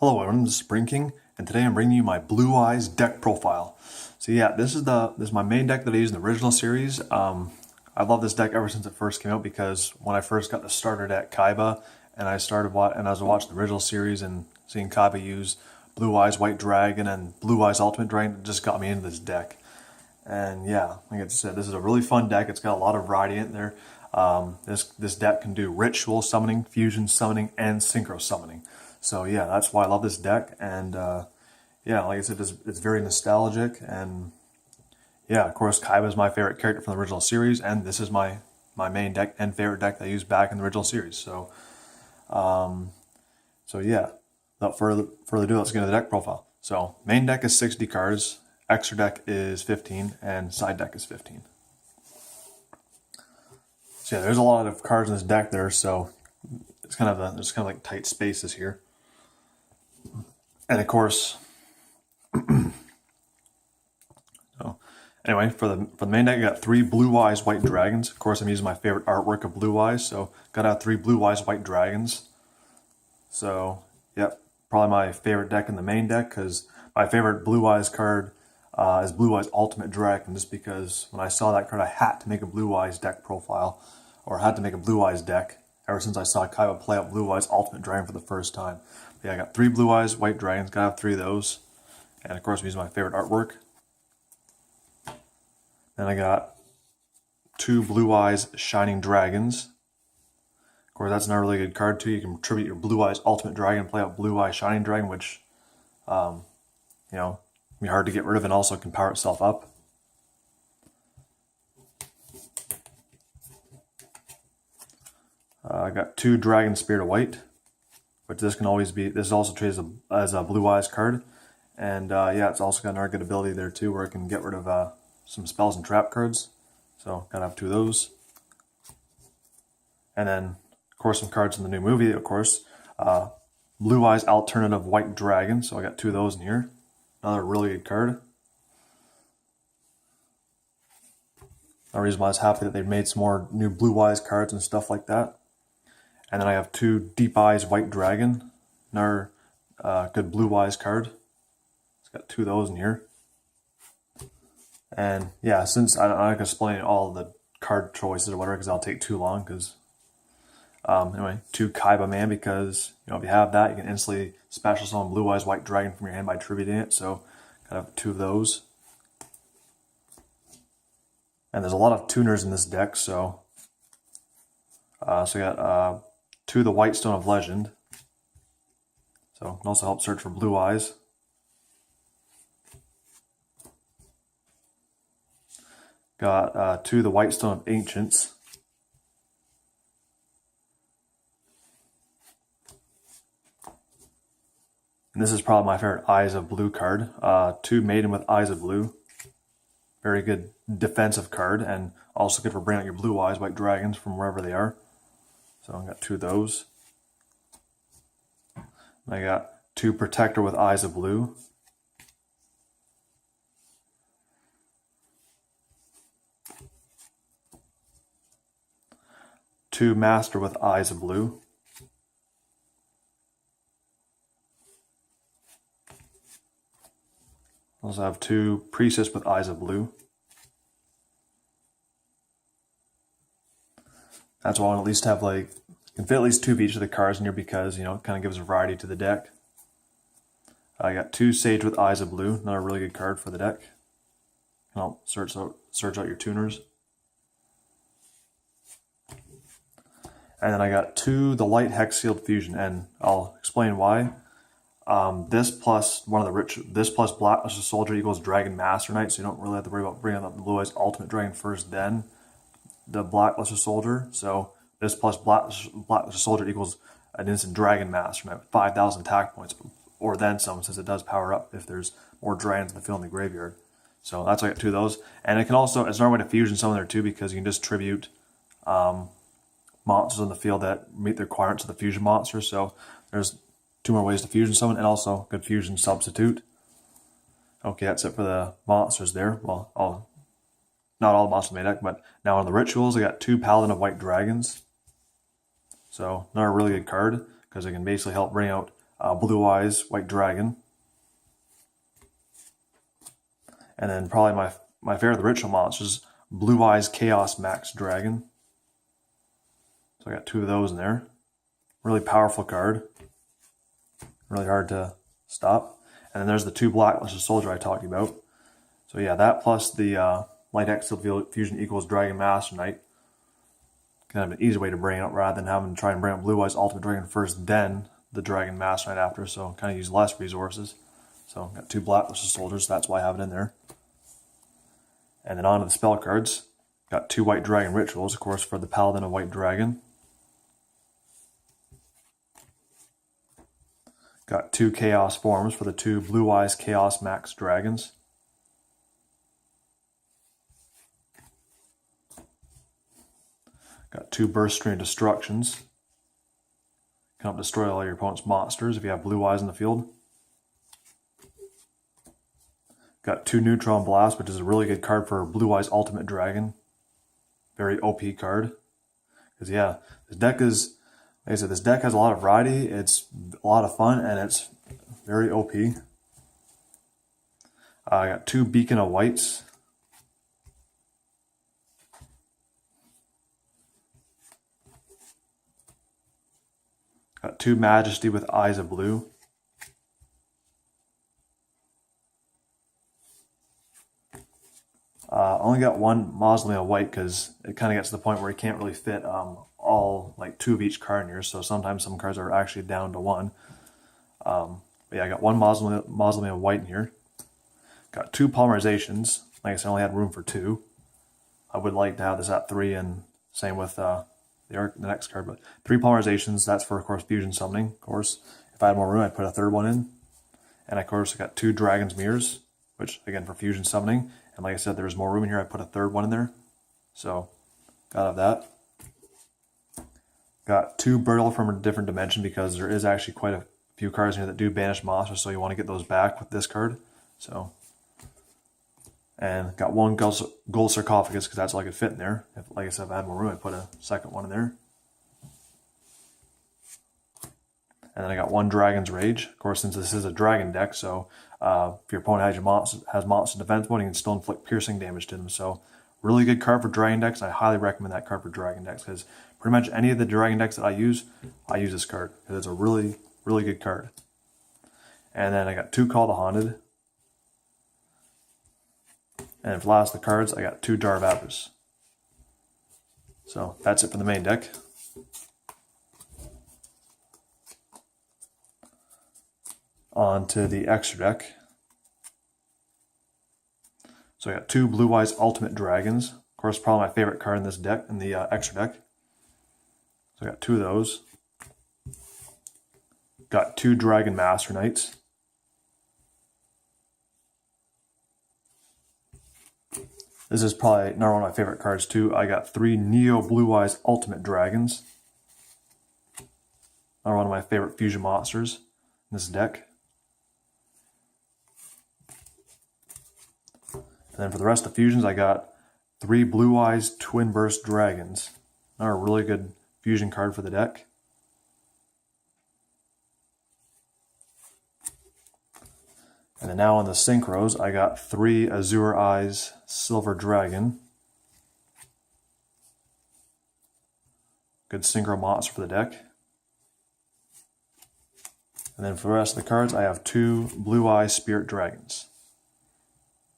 Hello everyone, this is Spring King, and today I'm bringing you my Blue Eyes deck profile. So yeah, this is my main deck that I used in the original series. I love this deck ever since it first came out because when I first got the starter deck Kaiba, and I was watching the original series and seeing Kaiba use Blue Eyes White Dragon and Blue Eyes Ultimate Dragon, it just got me into this deck. And yeah, like I said, this is a really fun deck. It's got a lot of variety in there. This deck can do ritual summoning, fusion summoning, and synchro summoning. So yeah, that's why I love this deck. And yeah, like I said, it's very nostalgic. And yeah, of course, Kaiba is my favorite character from the original series, and this is my main deck and favorite deck that I used back in the original series. So yeah, without further ado, let's get into the deck profile. So main deck is 60 cards, extra deck is 15, and side deck is 15. So yeah, there's a lot of cards in this deck there, so it's there's kind of like tight spaces here. And of course, so anyway, for the main deck, I got 3 Blue Eyes White Dragons. Of course, I'm using my favorite artwork of Blue Eyes, so got to have 3 Blue Eyes White Dragons. So yep, probably my favorite deck in the main deck, because my favorite Blue Eyes card is Blue Eyes Ultimate Dragon, just because when I saw that card, I had to make a Blue Eyes deck profile, or had to make a Blue Eyes deck ever since I saw Kaiba play out Blue Eyes Ultimate Dragon for the first time. But yeah, I got 3 Blue Eyes White Dragons, gotta have 3 of those. And of course, I'm using my favorite artwork. Then I got 2 Blue Eyes Shining Dragons. Of course, that's another really good card too. You can tribute your Blue Eyes Ultimate Dragon, play out Blue Eyes Shining Dragon, which, you know, can be hard to get rid of and also can power itself up. I got 2 Dragon Spirit of White, which this is also treated as a Blue Eyes card. And yeah, it's also got another good ability there too, where it can get rid of some spells and trap cards. So gotta have 2 of those. And then, of course, some cards in the new movie, of course. Blue Eyes Alternative White Dragon, so I got 2 of those in here. Another really good card. Another reason why I was happy that they made some more new Blue Eyes cards and stuff like that. And then I have 2 Deep Eyes White Dragon, another good Blue Eyes card. It's got 2 of those in here. And yeah, since I'm not going to explain all the card choices or whatever, because that'll take too long. Because anyway, 2 Kaiba Man, because if you have that, you can instantly special summon Blue Eyes White Dragon from your hand by tributing it. So gotta have 2 of those. And there's a lot of tuners in this deck, so we got 2 the White Stone of Legend. So it can also help search for Blue Eyes. Got 2 the White Stone of Ancients. And this is probably my favorite Eyes of Blue card. 2 Maiden with Eyes of Blue. Very good defensive card, and also good for bringing out your Blue Eyes White Dragons from wherever they are. So I got 2 of those. And I got 2 Protector with Eyes of Blue. Two Master with Eyes of Blue. Also have 2 Priestess with Eyes of Blue. That's why I'll at least have you can fit at least 2 of each of the cards in here, because it kind of gives a variety to the deck. I got 2 Sage with Eyes of Blue, another really good card for the deck. Can help search out your tuners. And then I got 2 the Light Hex Sealed Fusion, and I'll explain why. This plus Black Luster Soldier equals Dragon Master Knight, so you don't really have to worry about bringing up the Blue Eyes Ultimate Dragon first, then the Black Luster Soldier. So this plus Black Luster Soldier equals an instant Dragon Master Knight with 5,000 attack points, or then some, since it does power up if there's more dragons in the field in the graveyard. So that's why I got 2 of those. And it can also, it's another way to fusion summon there too, because you can just tribute monsters on the field that meet the requirements of the fusion monster. So there's 2 more ways to fusion summon, and also good fusion substitute. Okay, that's it for the monsters there. Well, not all the monsters in my deck, but now on the rituals, I got 2 Paladin of White Dragons. So another really good card, because it can basically help bring out Blue Eyes White Dragon. And then probably my favorite of the ritual monsters, Blue Eyes Chaos Max Dragon. So I got 2 of those in there. Really powerful card. Really hard to stop. And then there's the 2 Blacklisted Soldier I talked about. So yeah, that plus the Light X Fusion equals Dragon Master Knight. Kind of an easy way to bring it up rather than having to try and bring up Blue Eyes Ultimate Dragon first, then the Dragon Master Knight after. So kind of use less resources. So got 2 Blacklisted Soldiers, that's why I have it in there. And then on to the spell cards. Got 2 White Dragon Rituals, of course, for the Paladin of White Dragon. Got 2 Chaos Forms for the 2 Blue Eyes Chaos Max Dragons. Got 2 Burst Stream Destructions. Can help destroy all your opponent's monsters if you have Blue Eyes in the field. Got 2 Neutron Blast, which is a really good card for Blue Eyes Ultimate Dragon. Very OP card. Because yeah, this deck is, like I said, this deck has a lot of variety. It's a lot of fun, and it's very OP. I got 2 Beacon of Whites. Got 2 Majesty with Eyes of Blue. Only got 1 Mausoleum of White because it kind of gets to the point where you can't really fit all, like 2 of each card in here. So sometimes some cards are actually down to 1. But yeah, I got 1 Mausoleum of White in here. Got 2 Polymerizations. Like I said, I only had room for 2. I would like to have this at 3, and same with the next card. But 3 Polymerizations, that's for, of course, Fusion Summoning. Of course, if I had more room, I'd put a 3rd one in. And of course, I got 2 Dragon's Mirrors, which, again, for Fusion Summoning. And like I said, there was more room in here. I put a 3rd one in there. So, gotta have that. Got 2 Brittle from a different dimension because there is actually quite a few cards in here that do banish monsters, so you want to get those back with this card. So, and got 1 gold sarcophagus because that's all I could fit in there. Like I said, if I had more room, I'd put a 2nd one in there. And then I got 1 Dragon's Rage. Of course, since this is a dragon deck, so if your opponent has monster defense mode, you can still inflict piercing damage to them. So, really good card for dragon decks. I highly recommend that card for dragon decks because pretty much any of the dragon decks that I use this card because it's a really, really good card. And then I got 2 Call the Haunted. And for the last of the cards, I got 2 Jar of Avarice. So that's it for the main deck. On to the extra deck. So I got 2 Blue Eyes Ultimate Dragons. Of course, probably my favorite card in this deck, in the extra deck. So I got 2 of those. Got 2 Dragon Master Knights. This is probably another one of my favorite cards too. I got 3 Neo Blue Eyes Ultimate Dragons. Another one of my favorite fusion monsters in this deck. And then for the rest of the fusions, I got 3 Blue Eyes Twin Burst Dragons. Another really good fusion card for the deck. And then now on the synchros, I got 3 Azure Eyes Silver Dragon. Good synchro monster for the deck. And then for the rest of the cards, I have 2 Blue Eyes Spirit Dragons.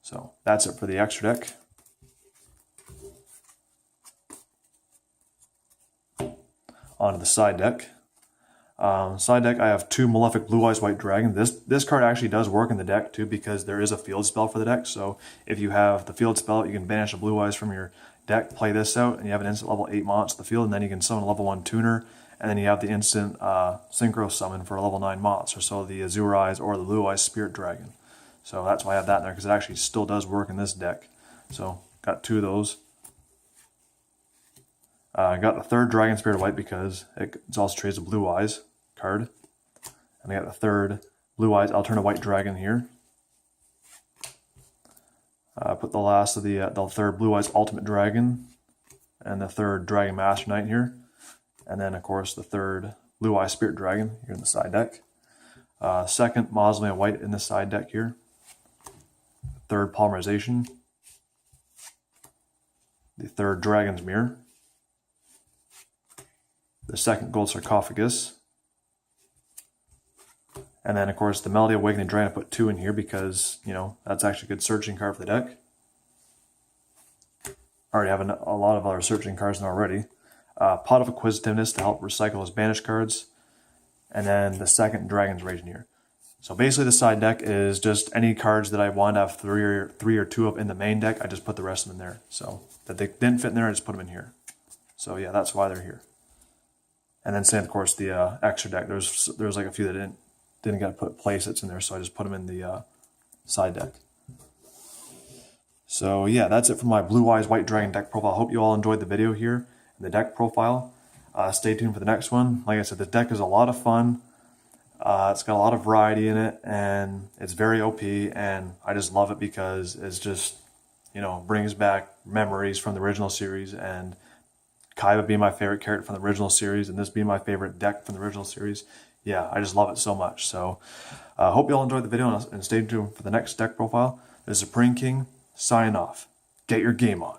So that's it for the extra deck. On to the side deck. Side deck, I have 2 Malefic Blue Eyes White Dragon. This card actually does work in the deck too because there is a field spell for the deck. So if you have the field spell, you can banish a Blue Eyes from your deck, play this out, and you have an instant level 8 monster in the field, and then you can summon a level 1 tuner, and then you have the instant synchro summon for a level 9 monster. So the Azure Eyes or the Blue Eyes Spirit Dragon. So that's why I have that in there because it actually still does work in this deck. So got 2 of those. I got the 3rd Dragon Spirit White because it's also trades a Blue Eyes card. And I got the 3rd Blue Eyes Alternate White Dragon here. Put the last of the 3rd Blue Eyes Ultimate Dragon and the 3rd Dragon Master Knight here. And then, of course, the 3rd Blue Eyes Spirit Dragon here in the side deck. Second, Mausoleum White in the side deck here. Third, Polymerization. The third, Dragon's Mirror. The second, Gold Sarcophagus. And then, of course, the Melody Awakening Dragon. I put 2 in here because, you know, that's actually a good searching card for the deck. I already have a lot of other searching cards in already. Pot of Acquisitiveness to help recycle his banished cards. And then the second, Dragon's Rage here. So basically the side deck is just any cards that I want to have three or 2 of in the main deck, I just put the rest of them in there. So that they didn't fit in there, I just put them in here. So yeah, that's why they're here. And then same, of course, the extra deck. There's like a few that didn't get put play sets in there, so I just put them in the side deck. So yeah, that's it for my Blue Eyes White Dragon deck profile. I hope you all enjoyed the video here and the deck profile. Stay tuned for the next one. Like I said, the deck is a lot of fun. It's got a lot of variety in it, and it's very OP, and I just love it because it's just, you know, brings back memories from the original series, and Kaiba being my favorite character from the original series, and this being my favorite deck from the original series. Yeah, I just love it so much. So hope you all enjoyed the video, and stay tuned for the next deck profile. This is Supreme King, signing off. Get your game on.